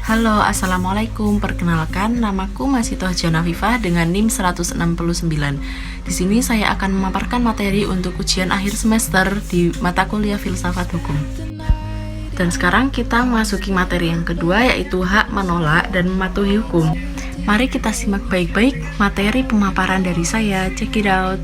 Halo, Assalamualaikum. Perkenalkan, namaku Masitoh Janafifah dengan NIM 169. Di sini saya akan memaparkan materi untuk ujian akhir semester di mata kuliah Filsafat Hukum. Dan sekarang kita memasuki materi yang kedua, yaitu hak menolak dan mematuhi hukum. Mari kita simak baik-baik materi pemaparan dari saya. Check it out.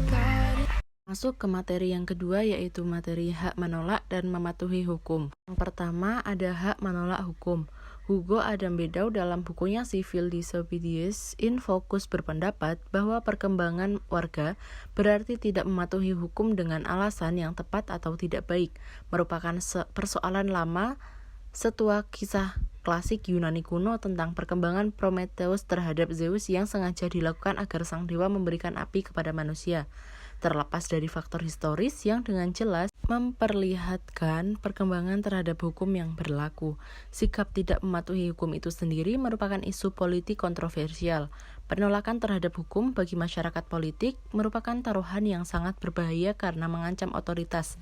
Masuk ke materi yang kedua, yaitu materi hak menolak dan mematuhi hukum. Yang pertama ada hak menolak hukum. Hugo Adam Bedau dalam bukunya Civil Disobedience in Focus berpendapat bahwa perkembangan warga berarti tidak mematuhi hukum dengan alasan yang tepat atau tidak baik, merupakan persoalan lama setua kisah klasik Yunani kuno tentang perkembangan Prometheus terhadap Zeus yang sengaja dilakukan agar sang dewa memberikan api kepada manusia. Terlepas dari faktor historis yang dengan jelas memperlihatkan perkembangan terhadap hukum yang berlaku, sikap tidak mematuhi hukum itu sendiri merupakan isu politik kontroversial. Penolakan terhadap hukum bagi masyarakat politik merupakan taruhan yang sangat berbahaya karena mengancam otoritas.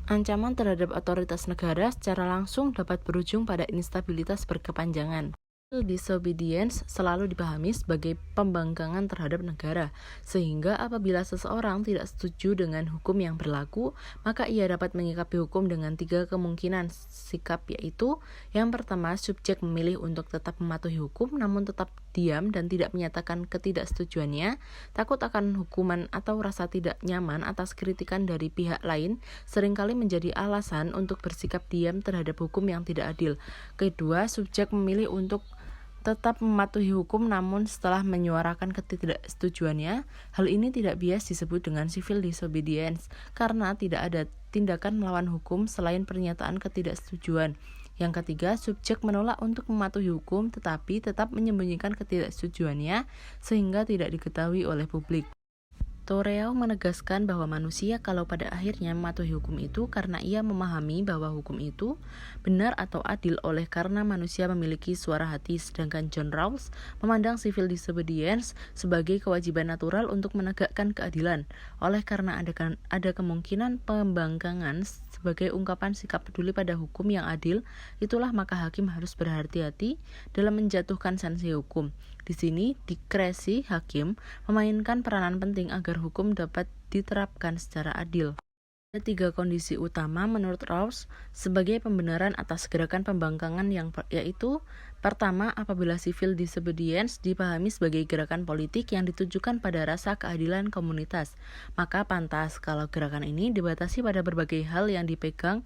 Ancaman terhadap otoritas negara secara langsung dapat berujung pada instabilitas berkepanjangan. Disobedience selalu dipahami sebagai pembangkangan terhadap negara, sehingga apabila seseorang tidak setuju dengan hukum yang berlaku, maka ia dapat menyikapi hukum dengan 3 kemungkinan sikap, yaitu yang pertama, subjek memilih untuk tetap mematuhi hukum namun tetap diam dan tidak menyatakan ketidaksetujuannya, takut akan hukuman atau rasa tidak nyaman atas kritikan dari pihak lain seringkali menjadi alasan untuk bersikap diam terhadap hukum yang tidak adil. Kedua, subjek memilih untuk tetap mematuhi hukum namun setelah menyuarakan ketidaksetujuannya. Hal ini tidak bias disebut dengan civil disobedience karena tidak ada tindakan melawan hukum selain pernyataan ketidaksetujuan. Yang ketiga, subjek menolak untuk mematuhi hukum tetapi tetap menyembunyikan ketidaksetujuannya sehingga tidak diketahui oleh publik. Thoreau menegaskan bahwa manusia kalau pada akhirnya mematuhi hukum itu karena ia memahami bahwa hukum itu benar atau adil oleh karena manusia memiliki suara hati, sedangkan John Rawls memandang civil disobedience sebagai kewajiban natural untuk menegakkan keadilan. Oleh karena ada kemungkinan pembangkangan sebagai ungkapan sikap peduli pada hukum yang adil, itulah maka hakim harus berhati-hati dalam menjatuhkan sanksi hukum. Di sini, diskresi hakim memainkan peranan penting agar hukum dapat diterapkan secara adil. Ada 3 kondisi utama menurut Rawls sebagai pembenaran atas gerakan pembangkangan yaitu pertama, apabila civil disobedience dipahami sebagai gerakan politik yang ditujukan pada rasa keadilan komunitas, maka pantas kalau gerakan ini dibatasi pada berbagai hal yang dipegang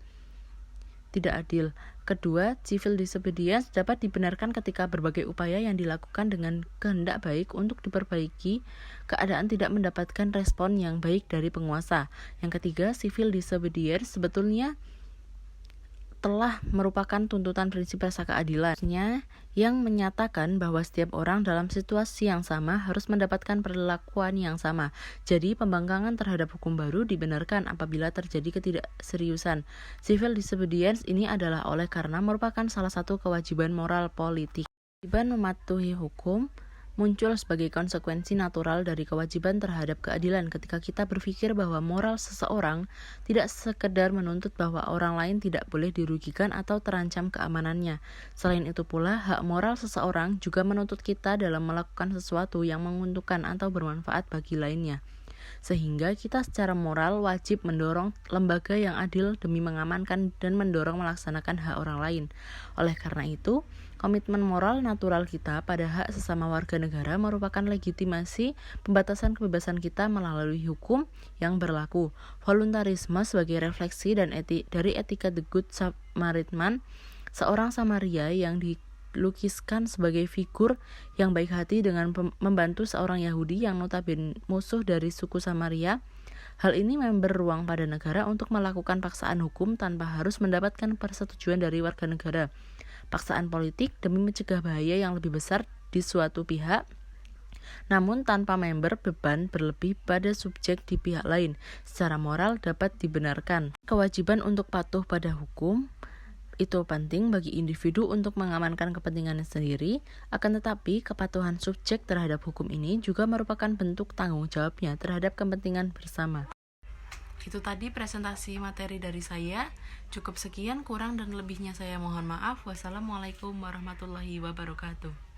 tidak adil. Kedua, civil disobedience dapat dibenarkan ketika berbagai upaya yang dilakukan dengan kehendak baik untuk diperbaiki keadaan tidak mendapatkan respon yang baik dari penguasa. Yang ketiga, civil disobedience sebetulnya telah merupakan tuntutan prinsip rasa keadilan yang menyatakan bahwa setiap orang dalam situasi yang sama harus mendapatkan perlakuan yang sama. Jadi pembangkangan terhadap hukum baru dibenarkan apabila terjadi ketidakseriusan. Civil disobedience ini adalah oleh karena merupakan salah satu kewajiban moral politik. Kewajiban mematuhi hukum muncul sebagai konsekuensi natural dari kewajiban terhadap keadilan ketika kita berpikir bahwa moral seseorang tidak sekedar menuntut bahwa orang lain tidak boleh dirugikan atau terancam keamanannya. Selain itu pula, hak moral seseorang juga menuntut kita dalam melakukan sesuatu yang menguntungkan atau bermanfaat bagi lainnya. Sehingga kita secara moral wajib mendorong lembaga yang adil demi mengamankan dan mendorong melaksanakan hak orang lain. Oleh karena itu, komitmen moral natural kita pada hak sesama warga negara merupakan legitimasi pembatasan kebebasan kita melalui hukum yang berlaku. Voluntarisme sebagai refleksi dan dari etika The Good Samaritan, seorang Samaria yang dilukiskan sebagai figur yang baik hati dengan membantu seorang Yahudi yang notabene musuh dari suku Samaria. Hal ini memberi ruang pada negara untuk melakukan paksaan hukum tanpa harus mendapatkan persetujuan dari warga negara. Paksaan politik demi mencegah bahaya yang lebih besar di suatu pihak, namun tanpa member beban berlebih pada subjek di pihak lain, secara moral dapat dibenarkan. Kewajiban untuk patuh pada hukum itu penting bagi individu untuk mengamankan kepentingannya sendiri, akan tetapi kepatuhan subjek terhadap hukum ini juga merupakan bentuk tanggung jawabnya terhadap kepentingan bersama. Itu tadi presentasi materi dari saya. Cukup sekian, kurang dan lebihnya saya mohon maaf. Wassalamualaikum warahmatullahi wabarakatuh.